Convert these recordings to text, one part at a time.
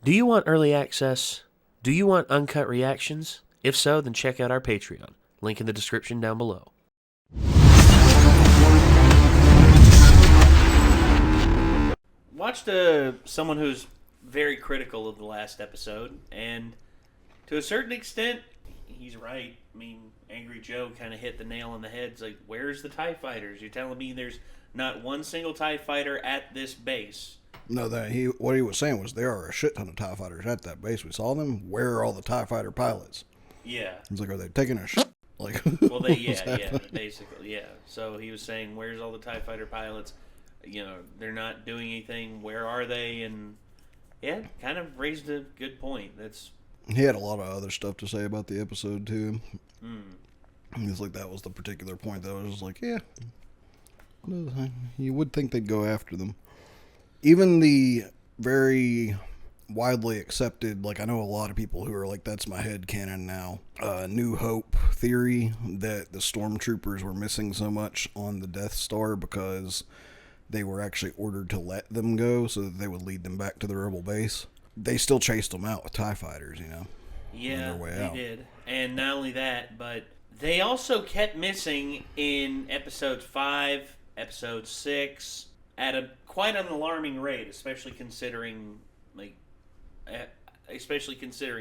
Do you want early access? Do you want uncut reactions? If so, then check out our Patreon. Link in the description down below. Watched someone who's very critical of the last episode, and to a certain extent, he's right. I mean, Angry Joe kind of hit the nail on the head. It's like, where's the TIE fighters? You're telling me there's not one single TIE fighter at this base? No, what he was saying was there are a shit ton of TIE fighters at that base. We saw them. Where are all the TIE fighter pilots? Yeah. He's like, are they taking a shit? Like, well, basically, yeah. So he was saying, where's all the TIE fighter pilots? You know, they're not doing anything. Where are they? And yeah, kind of raised a good point. He had a lot of other stuff to say about the episode too. It's like that was the particular point that I was just like, yeah, you would think they'd go after them. Even the very widely accepted, like I know a lot of people who are like, that's my headcanon now, New Hope theory that the stormtroopers were missing so much on the Death Star because they were actually ordered to let them go so that they would lead them back to the rebel base. They still chased them out with TIE fighters, you know. Yeah, they did. And not only that, but they also kept missing in episode 5, episode 6, at a quite an alarming rate, especially considering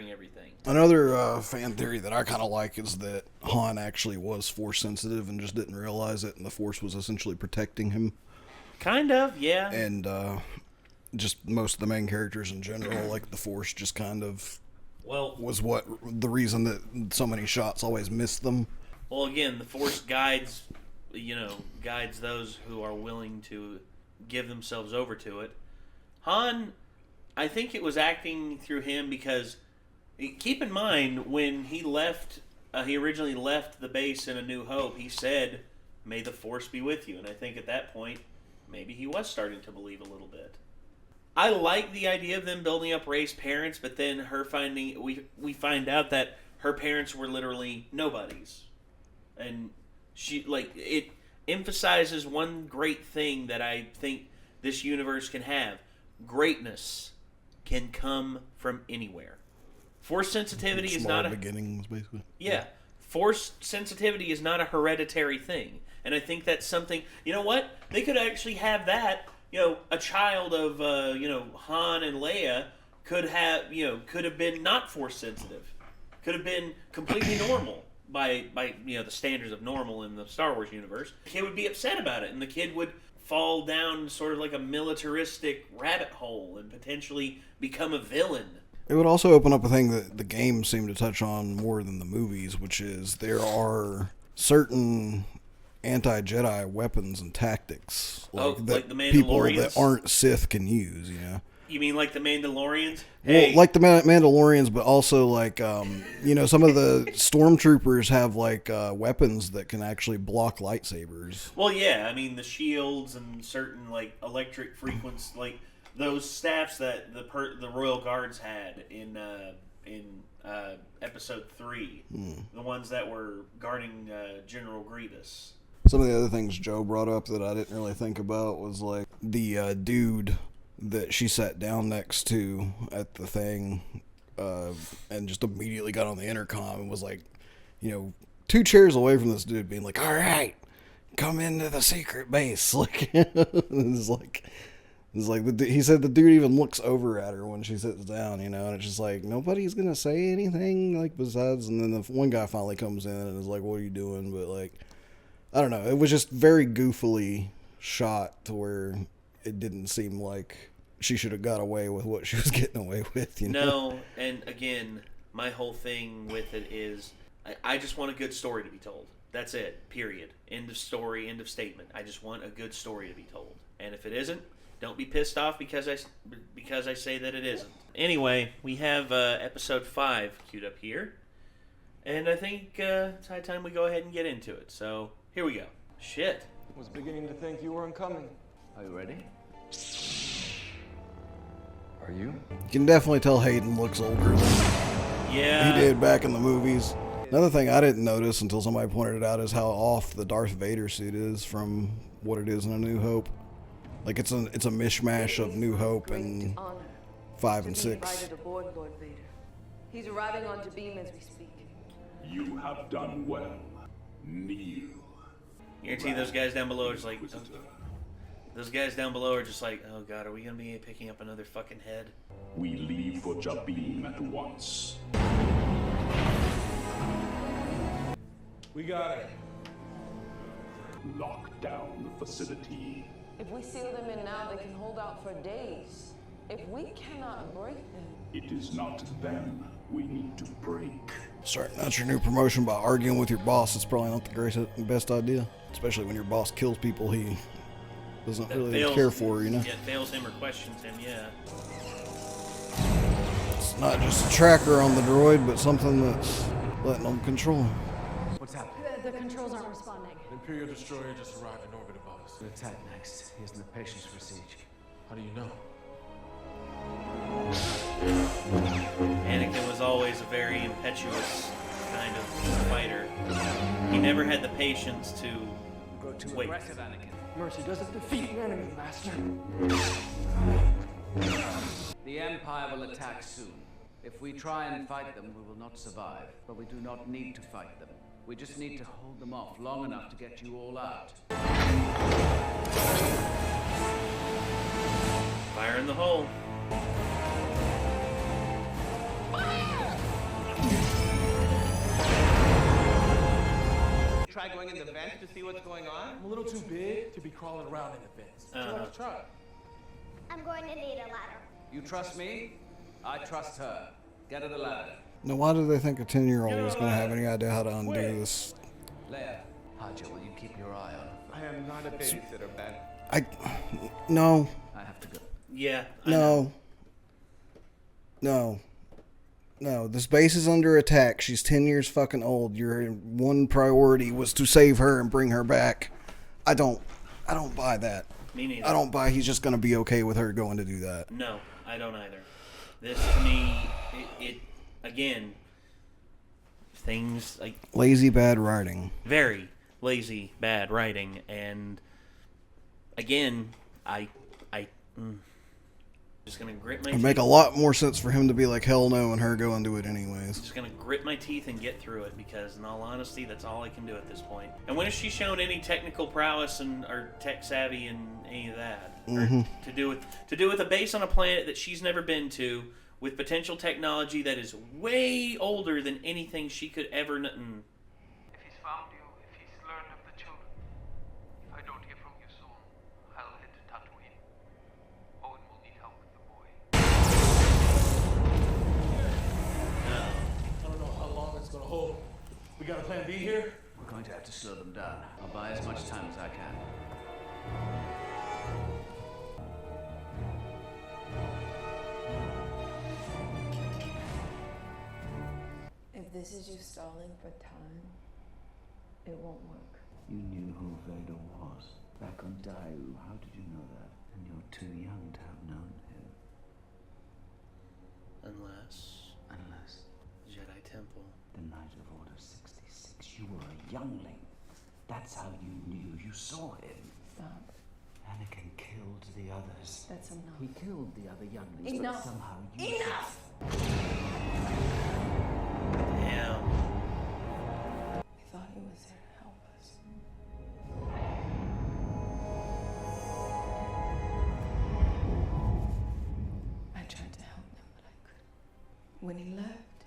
everything. Another fan theory that I kind of like is that Han actually was Force sensitive and just didn't realize it, and the Force was essentially protecting him. Kind of, yeah. And just most of the main characters in general, like the Force just kind of was what the reason that so many shots always missed them. Well, again, the Force guides those who are willing to give themselves over to it. Han, I think it was acting through him because, keep in mind, when he originally left the base in A New Hope, he said, "May the Force be with you." And I think at that point, maybe he was starting to believe a little bit. I like the idea of them building up Rey's parents, but then we find out that her parents were literally nobodies. And it emphasizes one great thing that I think this universe can have. Greatness can come from anywhere. Force sensitivity is not beginnings, basically. Yeah. Force sensitivity is not a hereditary thing. And I think that's something, you know what? They could actually have that, a child of, Han and Leia could have been not Force sensitive. Could have been completely normal by the standards of normal in the Star Wars universe. The kid would be upset about it, and the kid would fall down sort of like a militaristic rabbit hole and potentially become a villain. It would also open up a thing that the games seem to touch on more than the movies, which is there are certain anti-Jedi weapons and tactics like the Mandalorians? People that aren't Sith can use, You mean like the Mandalorians? Well, like the Mandalorians, but also like, some of the stormtroopers have like weapons that can actually block lightsabers. Well, yeah, I mean the shields and certain like electric frequency, like those staffs that the Royal Guards had in episode 3, the ones that were guarding General Grievous. Some of the other things Joe brought up that I didn't really think about was like the dude that she sat down next to at the thing and just immediately got on the intercom and was like, 2 chairs away from this dude being like, all right, come into the secret base. Like, it's like he said the dude even looks over at her when she sits down, and it's just like, nobody's going to say anything like besides, and then the one guy finally comes in and is like, what are you doing? But like, I don't know. It was just very goofily shot to where it didn't seem like she should have got away with what she was getting away with, No, and again, my whole thing with it is I just want a good story to be told. That's it, period. End of story, end of statement. I just want a good story to be told. And if it isn't, don't be pissed off because I say that it isn't. Anyway, we have episode 5 queued up here. And I think it's high time we go ahead and get into it. So, here we go. Shit. I was beginning to think you weren't coming. Are you ready? Are you? You can definitely tell Hayden looks older than he did back in the movies. Another thing I didn't notice until somebody pointed it out is how off the Darth Vader suit is from what it is in A New Hope. Like it's a mishmash of New Hope and 5 and To be 6. invited aboard, Lord Vader. He's arriving on Jabeam as we speak. You have done well. Kneel. Guarantee those guys down below are just like, those guys down below are just like, oh god, are we gonna be picking up another fucking head? We leave for Jabeam at once. We got it. Lock down the facility. If we seal them in now, they can hold out for days. If we cannot break them... It is not them we need to break. Starting out your new promotion by arguing with your boss, it's probably not the best idea. Especially when your boss kills people he doesn't really care for, you know? Yeah, fails him or questions him, yeah. It's not just a tracker on the droid, but something that's letting them control him. What's happening? The controls aren't responding. The Imperial destroyer just arrived in orbit above us. We'll attack next. He hasn't the patience for siege. How do you know? Anakin was always a very impetuous kind of fighter. He never had the patience to Grow too wait. aggressive, Anakin. Mercy doesn't defeat an enemy, Master. The Empire will attack soon. If we try and fight them, we will not survive. But we do not need to fight them. We just need to hold them off long enough to get you all out. fire in the hole. Try going in the vents to see what's going on? I'm a little too big to be crawling around in the vents. Try. I'm going to need a ladder. You trust me? I trust her. Get her the ladder. Now, why do they think a 10-year-old is going to have any idea how to undo this? Leia, Haja, will you keep your eye on her? I am not a babysitter, Ben. No. I have to go. Yeah. No. This base is under attack. She's 10 years fucking old. Your one priority was to save her and bring her back. I don't buy that. Me neither. I don't buy he's just going to be okay with her going to do that. No, I don't either. This, to me, it again, things like... Lazy, bad writing. Very lazy, bad writing. And, again, just going to grit my teeth. It'd make a lot more sense for him to be like, hell no, and her go and do it anyways. Just going to grit my teeth and get through it, because in all honesty, that's all I can do at this point. And when has she shown any technical prowess or tech savvy and any of that? Mm-hmm. Or to do with a base on a planet that she's never been to, with potential technology that is way older than anything she could ever... If he's found you, if he's learned of the children, if I don't hear from you soon, I'll head to Tatooine. Owen will need help with the boy. I don't know how long it's gonna hold. We got a plan B here? We're going to have to slow them down. I'll buy as much time as I can. If this is you stalling for time, it won't work. You knew who Vader was. Back on Daiu, how did you know that? And you're too young to have known him. Unless... Jedi Temple. The night of Order 66, you were a youngling. That's how you knew. You saw him. Stop. Anakin killed the others. That's enough. He killed the other younglings, Enough. but somehow you... Enough! Damn. We thought he was there to help us. I tried to help them, but I couldn't. When he left,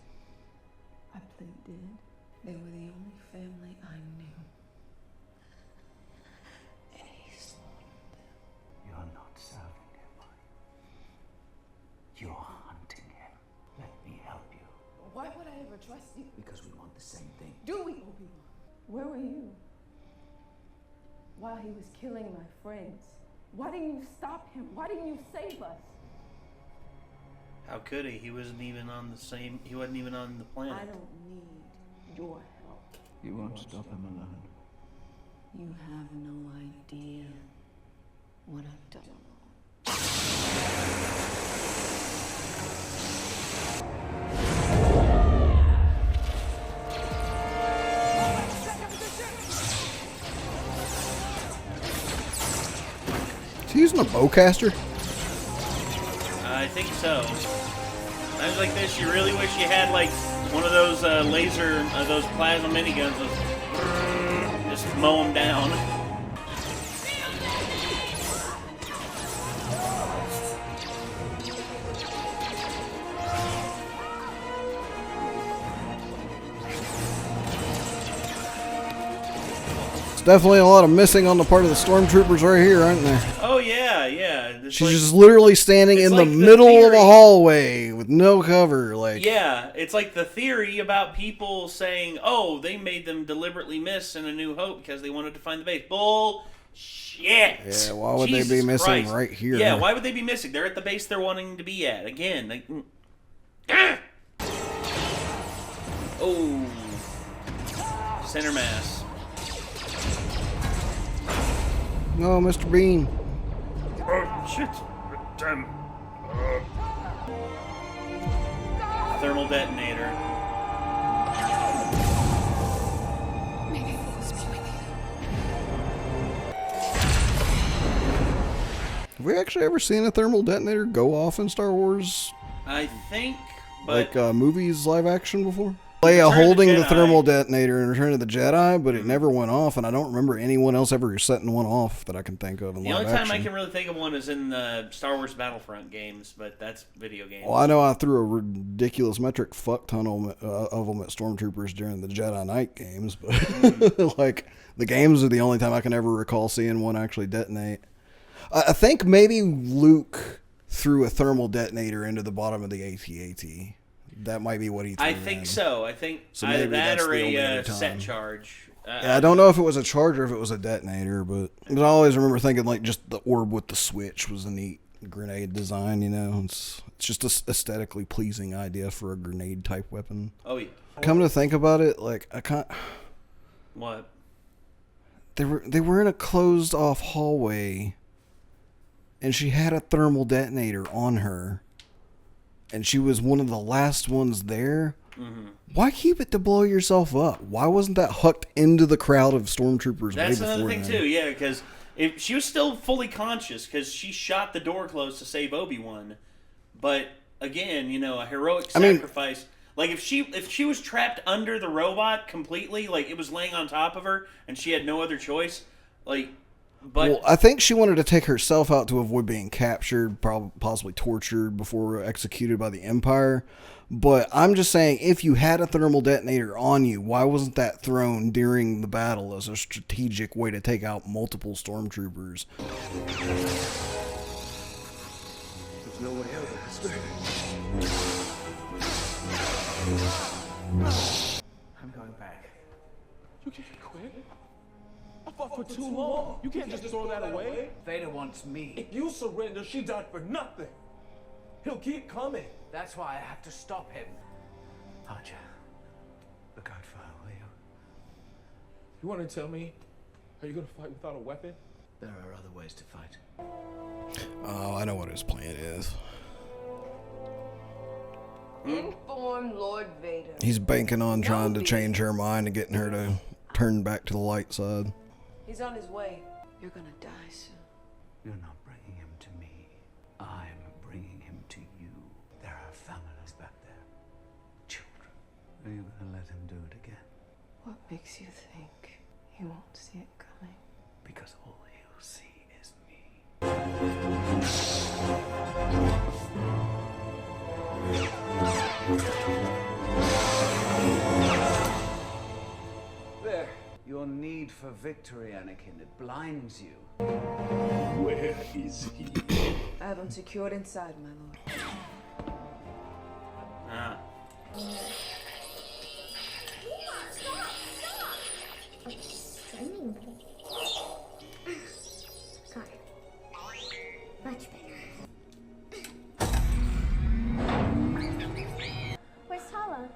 I played dead. They were the only family I knew. And he slaughtered them. You're not serving him, are you? You're hunting him. Let me help you. Why would I ever trust you? Because we want the same thing. Do we, Obi-Wan? Where were you? While he was killing my friends. Why didn't you stop him? Why didn't you save us? How could he? He wasn't even on the planet. I don't need your help. You won't stop him alone. You have no idea what I've done. Is he using a bowcaster? I think so. Times like this, you really wish you had like one of those those plasma miniguns. Just mow them down. Definitely a lot of missing on the part of the stormtroopers right here, aren't there? Oh yeah, yeah. It's She's like, just literally standing in like the the middle of theory. a hallway with no cover. Like, yeah, it's like the theory about people saying, "Oh, they made them deliberately miss in A New Hope because they wanted to find the base." Bullshit. yeah, why would Jesus they be missing Christ. right here? Yeah, why would they be missing? They're at the base they're wanting to be at. Again, like, oh, center mass. No, Mr. Bean. Oh shit! Thermal detonator. Have we actually ever seen a thermal detonator go off in Star Wars, I think, but like movies, live action before? Leia Return of the holding the Jedi. thermal detonator in Return of the Jedi, but it never went off, and I don't remember anyone else ever setting one off that I can think of in the live only time action. I can really think of one is in the Star Wars Battlefront games, but that's video games. Well, I know I threw a ridiculous metric fuck ton of them at Stormtroopers during the Jedi Knight games, but like the games are the only time I can ever recall seeing one actually detonate. I think maybe Luke threw a thermal detonator into the bottom of the AT-AT. That might be what he threw. I think in. so. I think So either maybe that that's or the only other a time. set charge. Yeah, I don't know if it was a charge or if it was a detonator, but I always remember thinking like just the orb with the switch was a neat grenade design. You know, it's just a aesthetically pleasing idea for a grenade type weapon. Oh yeah. Come to think about it, like I can't. What? They were in a closed off hallway, and she had a thermal detonator on her, and she was one of the last ones there. Mm-hmm. Why keep it to blow yourself up? Why wasn't that hucked into the crowd of stormtroopers? That's way another before thing then? too. Yeah, because if she was still fully conscious because she shot the door closed to save Obi-Wan, but again, you know, a heroic sacrifice. Like if she was trapped under the robot completely, like it was laying on top of her and she had no other choice, like. But Well, I think she wanted to take herself out to avoid being captured, possibly tortured before executed by the Empire. But I'm just saying, if you had a thermal detonator on you, why wasn't that thrown during the battle as a strategic way to take out multiple stormtroopers? There's no way out of this. I'm going back. You can't quit. I fought for too long. You can't just throw that away. Vader wants me. If you surrender, she died for nothing. He'll keep coming. That's why I have to stop him. Archer, look out for her, will you? You want to tell me, are you going to fight without a weapon? There are other ways to fight. Oh, I know what his plan is. Inform Lord Vader. He's banking on trying to change her mind and getting her to turn back to the light side. He's on his way. You're gonna die soon. You're not bringing him to me. I'm bringing him to you. There are families back there. Children. Are you going to let him do it again? What makes you think he won't see it coming? Because all he'll see is me. There. Your need for victory, Anakin, it blinds you. Where is he? I have him secured inside, my lord. ah. Sorry. Much better. Where's Tala?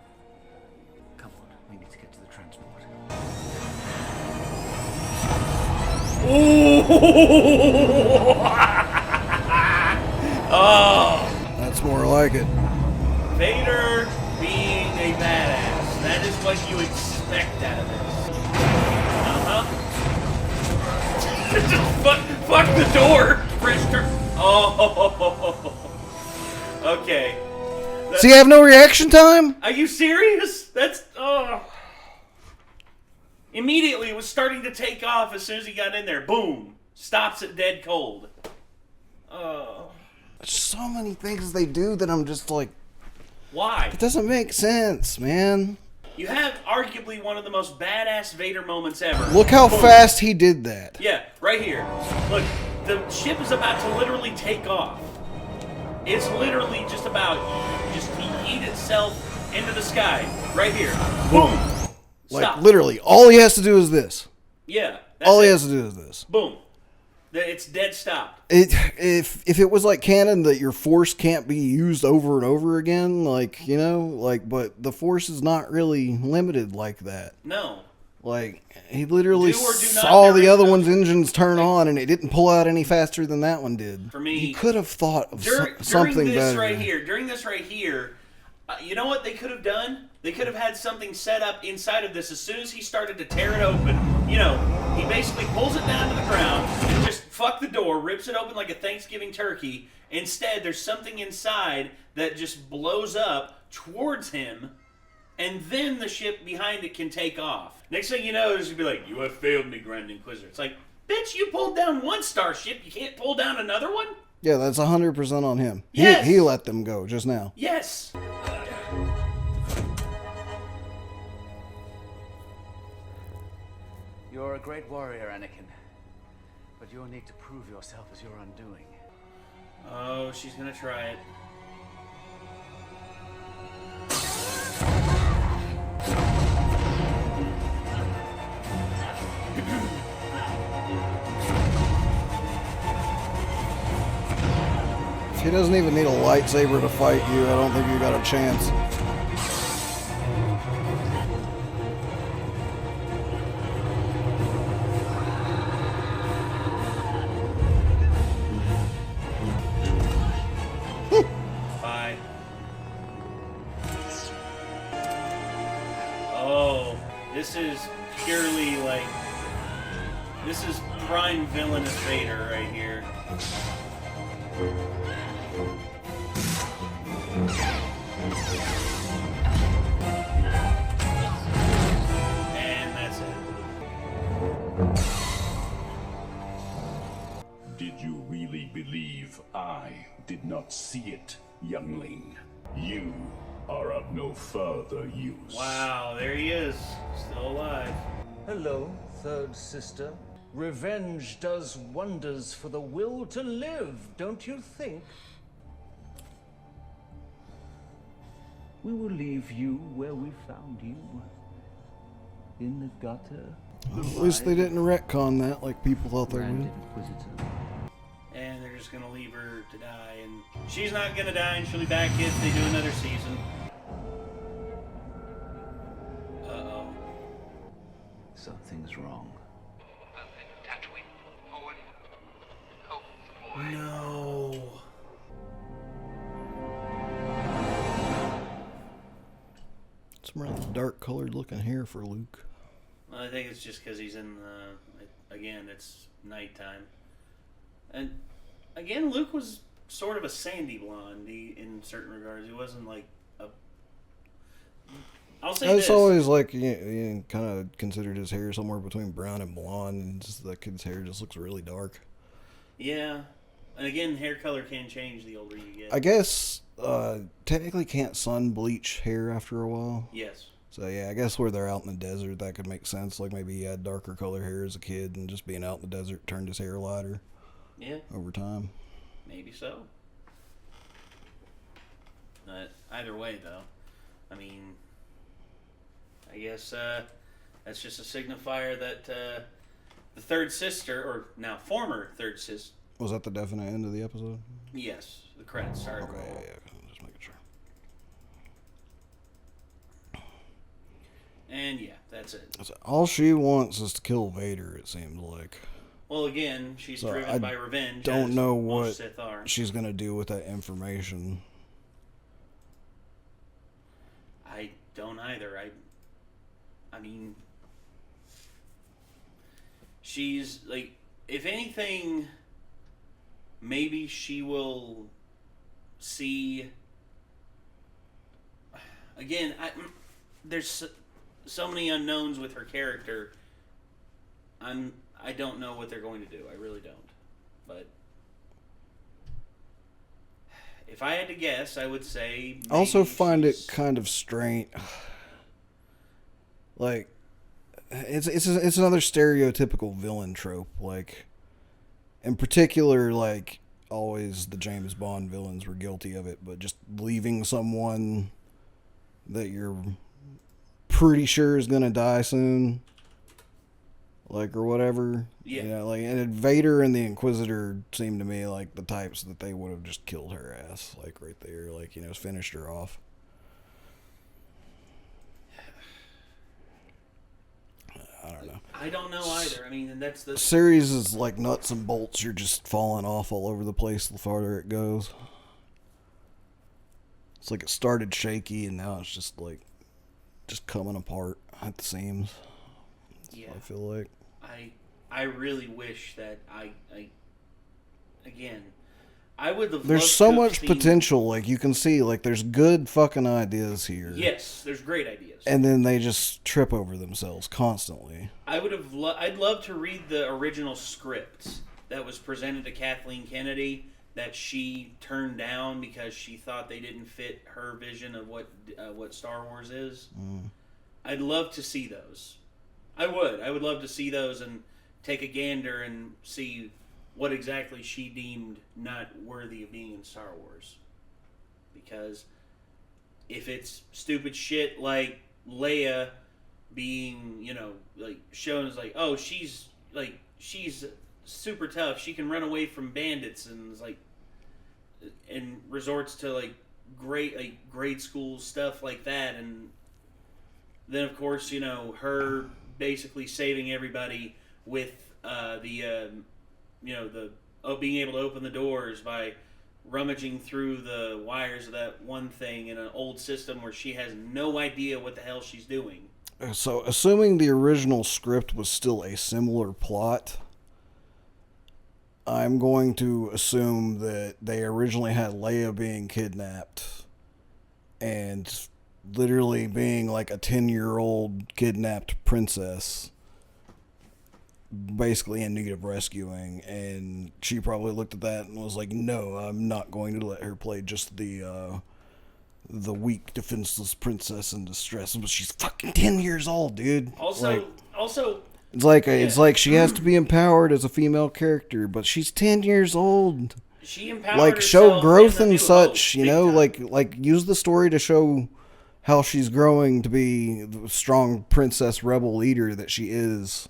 Come on, we need to get to the transport. Oh, That's more like it. Vader being a badass. That is what you expect out of this. Just fuck the door, Frister. Oh. Okay. See, I have no reaction time? Are you serious? That's... Immediately, it was starting to take off as soon as he got in there. Boom. Stops it dead cold. There's so many things they do that I'm just like... Why? It doesn't make sense, man. You have arguably one of the most badass Vader moments ever. Look how fast he did that. Yeah, right here. Look, the ship is about to literally take off. It's literally just about just to yeet itself into the sky. Right here. Boom. Like, Stop. literally, all he has to do is this. Yeah. All he has to do is this. Boom. It's dead stopped. If it was like canon that your force can't be used over and over again, like, you know, like, but the force is not really limited like that. No. Like, he literally Do or do not saw the other direct one's engines turn on and it didn't pull out any faster than that one did. For me, he could have thought of something during this better. During this right here, you know what they could have done? They could have had something set up inside of this as soon as he started to tear it open. You know, he basically pulls it down to the ground and just fuck the door, rips it open like a Thanksgiving turkey. Instead, there's something inside that just blows up towards him, and then the ship behind it can take off. Next thing you know, there's going to be like, "You have failed me, Grand Inquisitor." It's like, bitch, you pulled down one starship, you can't pull down another one? Yeah, that's 100% on him. Yes. He let them go just now. Yes. You're a great warrior, Anakin. But you'll need to prove yourself as your undoing. Oh, she's gonna try it. If he doesn't even need a lightsaber to fight you, I don't think you got a chance. Bye. Oh, this is purely like... This is prime villainous Vader right here. And that's it. Did you really believe I did not see it, youngling? You are of no further use. Wow, there he is. Still alive. Hello, third sister. Revenge does wonders for the will to live, don't you think? We will leave you where we found you. In the gutter. At least they didn't retcon that like people thought they would. And they're just gonna leave her to die, and she's not gonna die, and she'll be back if they do another season. Uh-oh. Something's wrong. No. Some really dark colored looking hair for Luke. Well, I think it's just because he's in the... Again, it's nighttime. And again, Luke was sort of a sandy blonde in certain regards. He wasn't like a... I'll say this. It's always like you kind of considered his hair somewhere between brown and blonde, and just the kid's hair just looks really dark. Yeah. And again, hair color can change the older you get. I guess technically can't sun bleach hair after a while. Yes. So yeah, I guess where they're out in the desert, that could make sense. Like maybe he had darker color hair as a kid, and just being out in the desert turned his hair lighter. Yeah. Over time. Maybe so. But either way, though, I mean, I guess that's just a signifier that the third sister, or now former third sister. Was that the definite end of the episode? Yes, the credits started. Okay, yeah, just making sure. And yeah, that's it. All she wants is to kill Vader, it seems like. Well, again, she's So driven by revenge. Don't as know most what Sith are. she's gonna do with that information. I don't either. I mean, she's like, if anything, maybe she will see. Again, there's so many unknowns with her character. I don't know what they're going to do. I really don't. But if I had to guess, I would say. I also find it kind of strange. Like, it's another stereotypical villain trope. Like, in particular, like, always the James Bond villains were guilty of it, but just leaving someone that you're pretty sure is gonna die soon, like, or whatever. Yeah. You know, like, and Vader and the Inquisitor seem to me like the types that they would have just killed her ass, like, right there, like, you know, finished her off. I don't know. I don't know either. I mean, and that's the series is like nuts and bolts. You're just falling off all over the place the farther it goes. It's like it started shaky and now it's just like just coming apart at the seams. That's what I feel like. I really wish that I would have. There's so much potential. Like, you can see, like, there's good fucking ideas here. Yes, there's great ideas. And then they just trip over themselves constantly. I'd love to read the original script that was presented to Kathleen Kennedy that she turned down because she thought they didn't fit her vision of what Star Wars is. I'd love to see those. I would love to see those and take a gander and see what exactly she deemed not worthy of being in Star Wars. Because if it's stupid shit like Leia being, you know, like, shown as like, oh, she's super tough, she can run away from bandits, and is like, and resorts to like grade school stuff like that, and then of course, you know, her basically saving everybody with being able to open the doors by rummaging through the wires of that one thing in an old system where she has no idea what the hell she's doing. So, assuming the original script was still a similar plot, I'm going to assume that they originally had Leia being kidnapped and literally being like a 10-year-old kidnapped princess, basically in need of rescuing, and she probably looked at that and was like, no, I'm not going to let her play just the weak, defenseless princess in distress. But she's fucking 10 years old, dude. Also, it's like she has to be empowered as a female character, but she's 10 years old. She empowered like, herself show growth in and such, you know, time. like use the story to show how she's growing to be the strong princess rebel leader that she is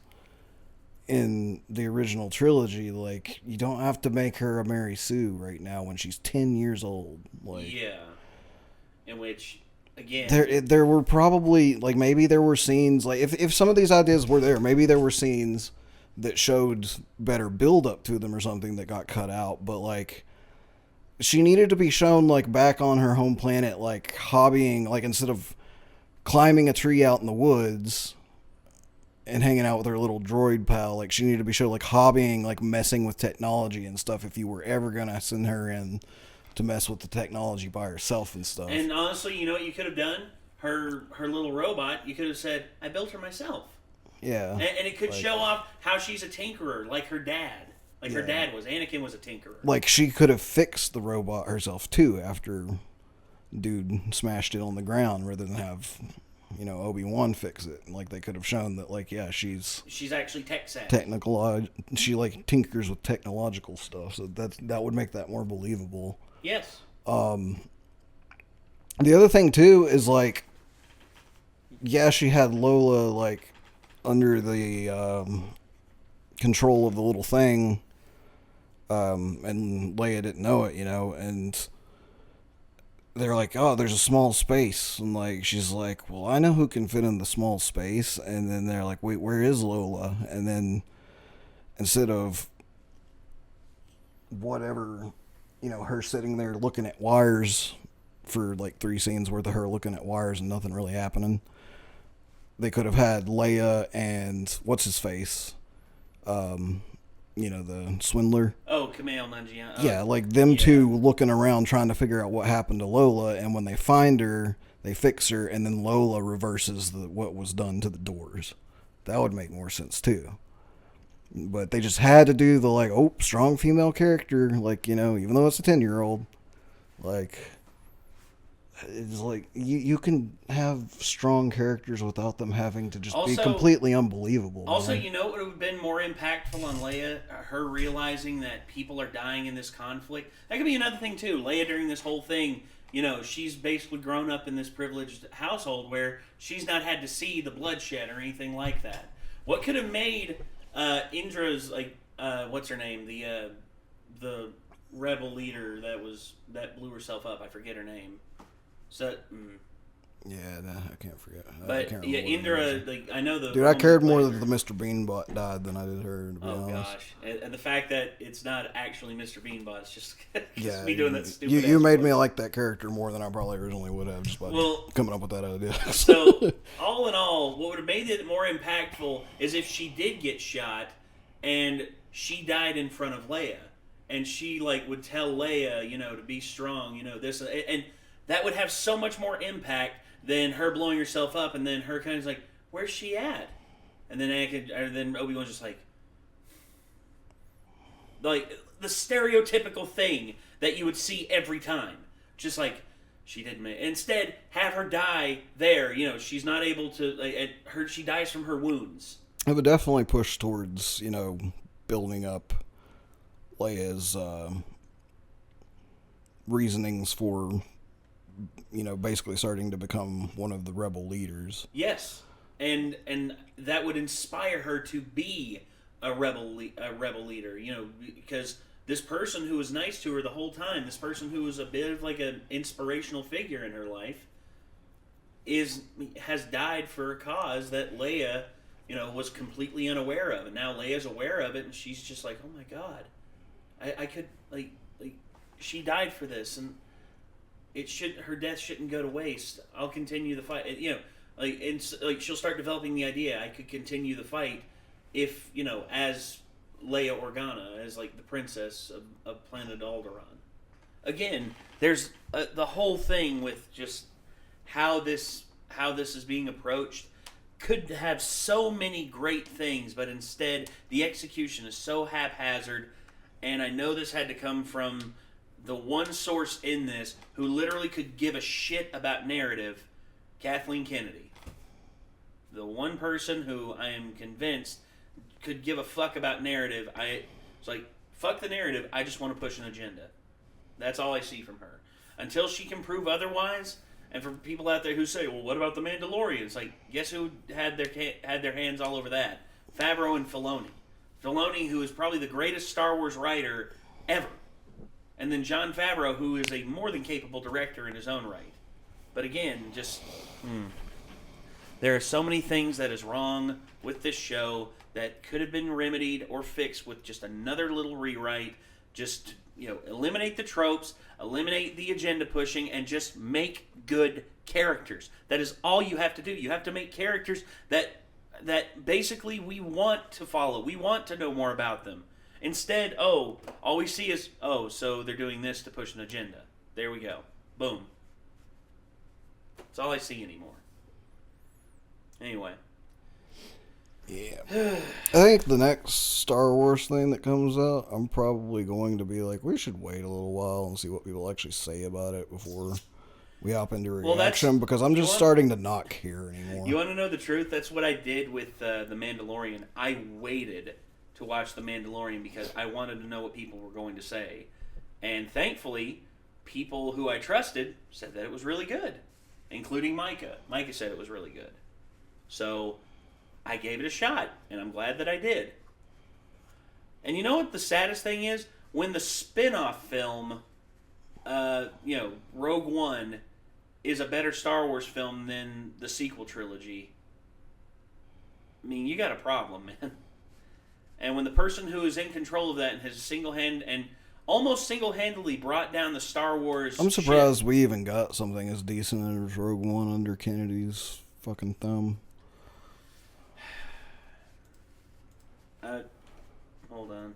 in the original trilogy. Like, you don't have to make her a Mary Sue right now when she's 10 years old. Like, yeah. In which, again, there were probably, like, maybe there were scenes, like, if some of these ideas were there, maybe there were scenes that showed better build up to them or something that got cut out. But, like, she needed to be shown, like, back on her home planet, like, hobbying, like, instead of climbing a tree out in the woods and hanging out with her little droid pal, like, she needed to be shown, like, hobbying, like, messing with technology and stuff if you were ever gonna send her in to mess with the technology by herself and stuff. And honestly, you know what you could have done? Her little robot, you could have said, I built her myself. Yeah. And it could show off how she's a tinkerer, like her dad. Like her dad was. Anakin was a tinkerer. Like, she could have fixed the robot herself, too, after dude smashed it on the ground, rather than have, you know, Obi-Wan fix it. Like, they could have shown that, like, yeah, she's actually tech savvy. She, like, tinkers with technological stuff, so that would make that more believable. Yes. The other thing, too, is, like, yeah, she had Lola, like, under the control of the little thing, and Leia didn't know it, you know, and they're like, oh, there's a small space, and, like, she's like, well, I know who can fit in the small space, and then they're like, wait, where is Lola? And then, instead of whatever, you know, her sitting there looking at wires for, like, 3 scenes worth of her looking at wires and nothing really happening, they could have had Leia and what's-his-face, the swindler. Oh, Kumail Nanjiani. Yeah, like them two looking around trying to figure out what happened to Lola, and when they find her, they fix her, and then Lola reverses what was done to the doors. That would make more sense too. But they just had to do the strong female character, even though it's a 10-year-old, it's like you can have strong characters without them having to just be completely unbelievable. Also, man. You know what would have been more impactful on Leia? Her realizing that people are dying in this conflict. That could be another thing too. Leia during this whole thing, she's basically grown up in this privileged household where she's not had to see the bloodshed or anything like that. What could have made Indra's what's her name? The rebel leader that blew herself up. I forget her name. So, yeah, I can't forget. But Indra, I know the. Dude, I cared more that the Mr. Beanbot died than I did her. To be honest. Gosh, and the fact that it's not actually Mr. Beanbot, it's just me doing that stupid. You made me like that character more than I probably originally would have just by coming up with that idea. So, all in all, what would have made it more impactful is if she did get shot and she died in front of Leia, and she would tell Leia, to be strong, this and. That would have so much more impact than her blowing herself up, and then her kind of like, "Where's she at?" And then Obi-Wan's just like the stereotypical thing that you would see every time, just like she didn't make. Instead, have her die there. She's not able to. She dies from her wounds. It would definitely push towards building up Leia's reasonings for. Basically starting to become one of the rebel leaders. Yes, and that would inspire her to be a rebel leader. Because this person who was nice to her the whole time, this person who was a bit of an inspirational figure in her life, has died for a cause that Leia, was completely unaware of, and now Leia's aware of it, and she's just like, oh my God, I could she died for this, and. Her death shouldn't go to waste. I'll continue the fight. She'll start developing the idea. I could continue the fight if, as Leia Organa, as the princess of planet Alderaan. Again, there's the whole thing with just how this is being approached could have so many great things, but instead the execution is so haphazard. And I know this had to come from the one source in this who literally could give a shit about narrative, Kathleen Kennedy. The one person who I am convinced could give a fuck about narrative. It's like, fuck the narrative, I just want to push an agenda. That's all I see from her. Until she can prove otherwise, and for people out there who say, well, what about the Mandalorian? It's like, guess who had their hands all over that? Favreau and Filoni. Filoni, who is probably the greatest Star Wars writer ever. And then Jon Favreau, who is a more than capable director in his own right. But again, just... There are so many things that is wrong with this show that could have been remedied or fixed with just another little rewrite. Just, eliminate the tropes, eliminate the agenda pushing, and just make good characters. That is all you have to do. You have to make characters that basically we want to follow. We want to know more about them. Instead, all we see is, so they're doing this to push an agenda. There we go. Boom. That's all I see anymore. Anyway. Yeah. I think the next Star Wars thing that comes out, I'm probably going to be like, we should wait a little while and see what people actually say about it before we hop into a reaction, because I'm just starting to not care anymore. You want to know the truth? That's what I did with The Mandalorian. I waited to watch The Mandalorian because I wanted to know what people were going to say. And thankfully, people who I trusted said that it was really good, including Micah. Micah said it was really good. So I gave it a shot, and I'm glad that I did. And you know what the saddest thing is? When the spin-off film, Rogue One, is a better Star Wars film than the sequel trilogy, I mean, you got a problem, man. And when the person who is in control of that and has almost single-handedly brought down the Star Wars I'm surprised we even got something as decent as Rogue One under Kennedy's fucking thumb. Hold on.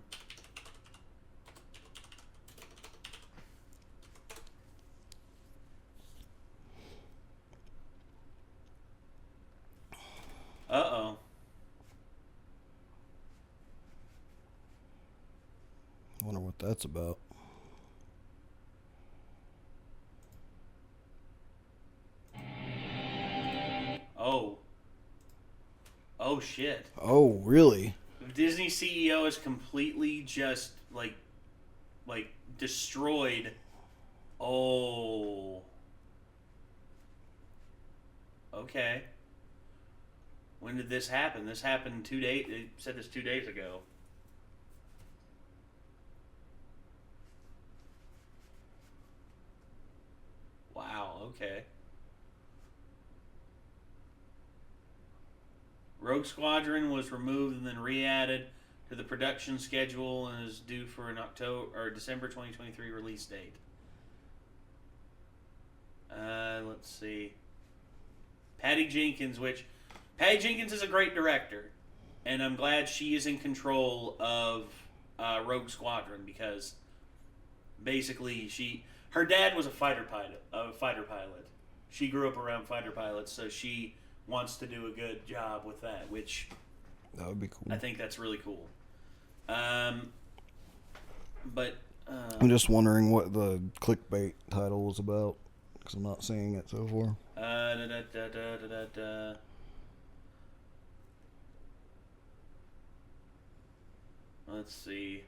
what that's about. Oh shit. Oh, really? Disney CEO is completely just like destroyed. Oh. Okay. When did this happen? This happened 2 days. They said this 2 days ago. Wow. Okay. Rogue Squadron was removed and then re-added to the production schedule and is due for an December 2023 release date. Let's see. Patty Jenkins is a great director, and I'm glad she is in control of Rogue Squadron because basically her dad was a fighter pilot. She grew up around fighter pilots, so she wants to do a good job with that, which that would be cool. I think that's really cool. But I'm just wondering what the clickbait title was about because I'm not seeing it so far. Let's see.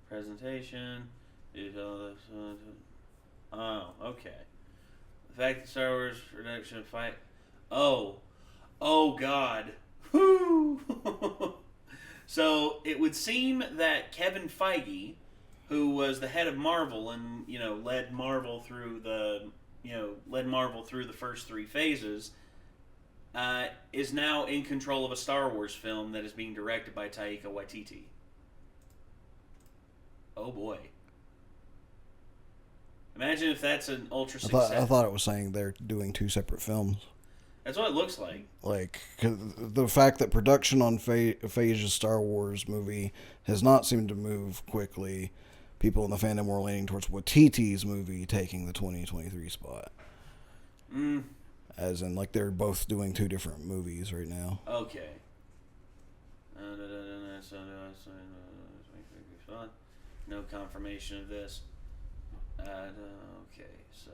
Presentation. Oh, okay. The fact that Star Wars production fight. Oh God. Whoo! So it would seem that Kevin Feige, who was the head of Marvel and led Marvel through the first 3 phases, is now in control of a Star Wars film that is being directed by Taika Waititi. Oh boy. Imagine if that's an ultra success. I thought it was saying they're doing 2 separate films. That's what it looks like. Like, 'cause the fact that production on Phasma's Star Wars movie has not seemed to move quickly, people in the fandom were leaning towards Waititi's movie taking the 2023 spot. As in, like, they're both doing 2 different movies right now. Okay. No confirmation of this. Okay, so...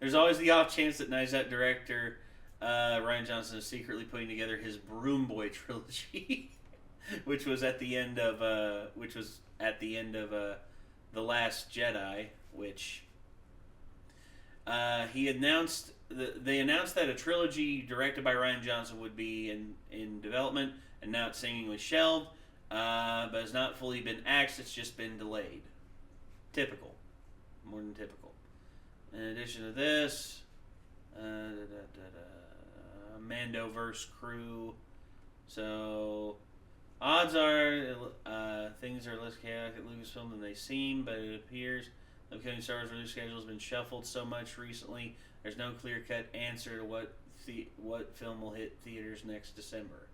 There's always the off chance that Knives Out director Rian Johnson is secretly putting together his Broom Boy trilogy, which was at the end of The Last Jedi, which he announced. They announced that a trilogy directed by Rian Johnson would be in development, and now it's seemingly shelved, but has not fully been axed. It's just been delayed. Typical, more than typical. In addition to this, Mandoverse crew. So, odds are things are less chaotic at Lucasfilm than they seem, but it appears the upcoming Star Wars release schedule has been shuffled so much recently. There's no clear-cut answer to what film will hit theaters next December.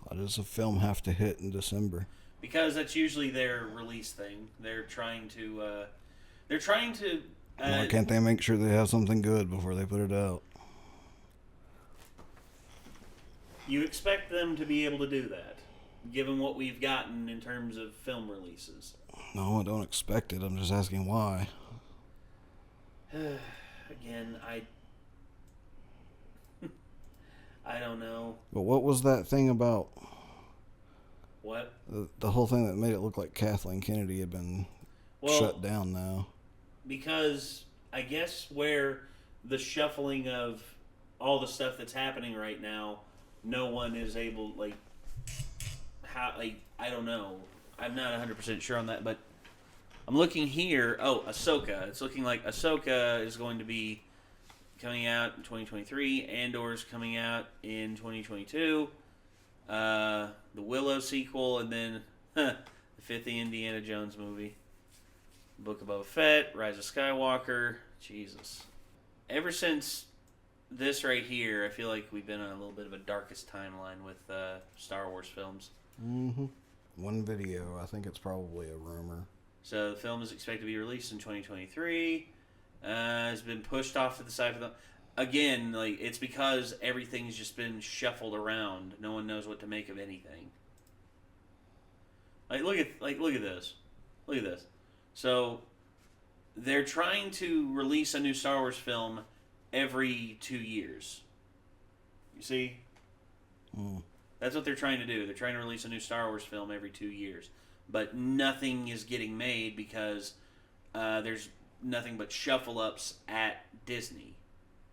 Why does a film have to hit in December? Because that's usually their release thing. They're trying to. Why can't they make sure they have something good before they put it out? You expect them to be able to do that, given what we've gotten in terms of film releases. No, I don't expect it. I'm just asking why. Again, I don't know. But what was that thing about? What? The whole thing that made it look like Kathleen Kennedy had been shut down now. Because I guess where the shuffling of all the stuff that's happening right now, no one is able, I don't know. I'm not 100% sure on that, but I'm looking here. Oh, Ahsoka. It's looking like Ahsoka is going to be coming out in 2023. Andor's coming out in 2022. The Willow sequel, and then the 5th Indiana Jones movie. Book of Boba Fett, Rise of Skywalker. Jesus. Ever since this right here, I feel like we've been on a little bit of a darkest timeline with Star Wars films. Mm-hmm. One video. I think it's probably a rumor. So the film is expected to be released in 2023. Has been pushed off to the side for the... again, like, it's because everything's just been shuffled around. No one knows what to make of anything. Look at this. Look at this. So they're trying to release a new Star Wars film every 2 years. You see? That's what they're trying to do. They're trying to release a new Star Wars film every 2 years. But nothing is getting made because there's nothing but shuffle-ups at Disney.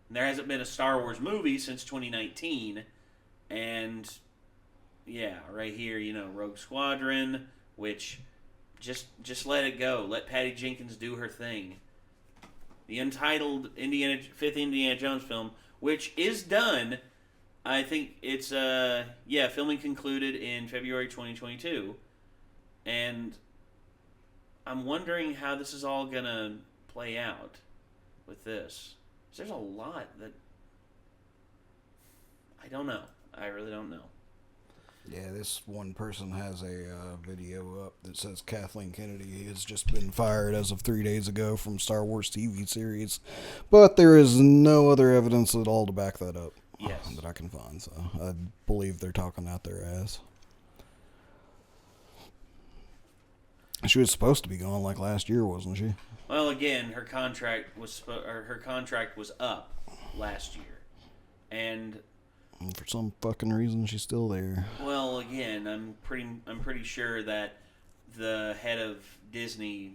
And there hasn't been a Star Wars movie since 2019. And, yeah, right here, Rogue Squadron, which just let it go. Let Patty Jenkins do her thing. The untitled fifth Indiana Jones film, which is done. I think it's, filming concluded in February 2022. And I'm wondering how this is all going to play out with this. There's a lot that... I don't know. I really don't know. Yeah, this one person has a video up that says Kathleen Kennedy has just been fired as of 3 days ago from Star Wars TV series. But there is no other evidence at all to back that up. Yes. That I can find, so I believe they're talking out their ass. She was supposed to be gone like last year, wasn't she? Well, again, her contract was up last year, and for some fucking reason she's still there. Well, again, I'm pretty sure that the head of Disney,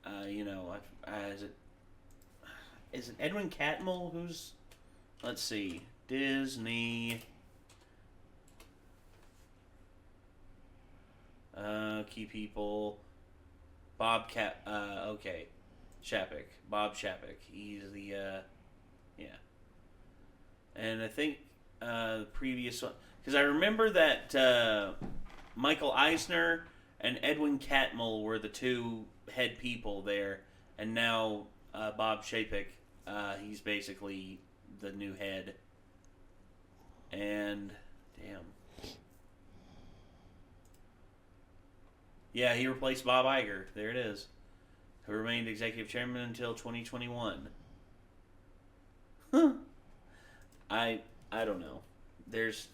is it Edwin Catmull who's, let's see, Disney, key people, Bob Chapek, Bob Chapek. He's the, and I think the previous one, because I remember that Michael Eisner and Edwin Catmull were the two head people there, and now Bob Chapek, he's basically the new head. And, damn. Yeah, he replaced Bob Iger. There it is. Who remained executive chairman until 2021. Huh. I don't know. There's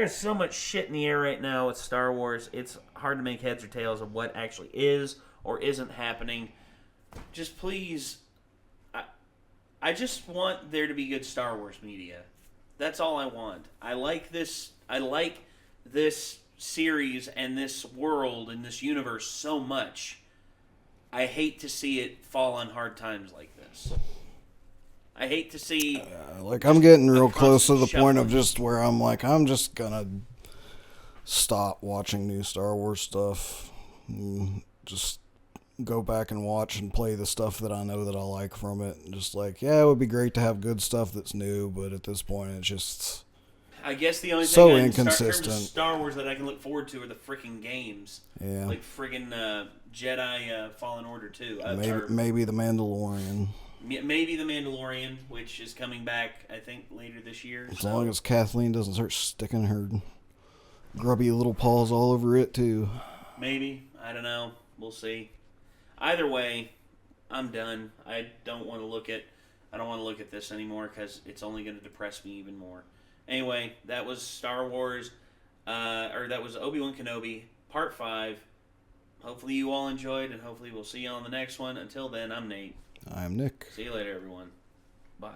so much shit in the air right now with Star Wars. It's hard to make heads or tails of what actually is or isn't happening. Just please... I just want there to be good Star Wars media. That's all I want. I like this series and this world and this universe so much. I hate to see it fall on hard times like this. I hate to see... I'm getting real close to the point of just where I'm like, I'm just gonna stop watching new Star Wars stuff. Just go back and watch and play the stuff that I know that I like from it. Just like, yeah, it would be great to have good stuff that's new, but at this point it's just... I guess the only so thing inconsistent. in terms of Star Wars that I can look forward to are the freaking games. Yeah. Like friggin' Jedi Fallen Order 2. Maybe The Mandalorian. Maybe The Mandalorian, which is coming back, I think, later this year. As long as Kathleen doesn't start sticking her grubby little paws all over it, too. Maybe. I don't know. We'll see. Either way, I'm done. I don't want to look at this anymore because it's only going to depress me even more. Anyway, that was Star Wars, that was Obi-Wan Kenobi, Part 5. Hopefully you all enjoyed, and hopefully we'll see you on the next one. Until then, I'm Nate. I'm Nick. See you later, everyone. Bye.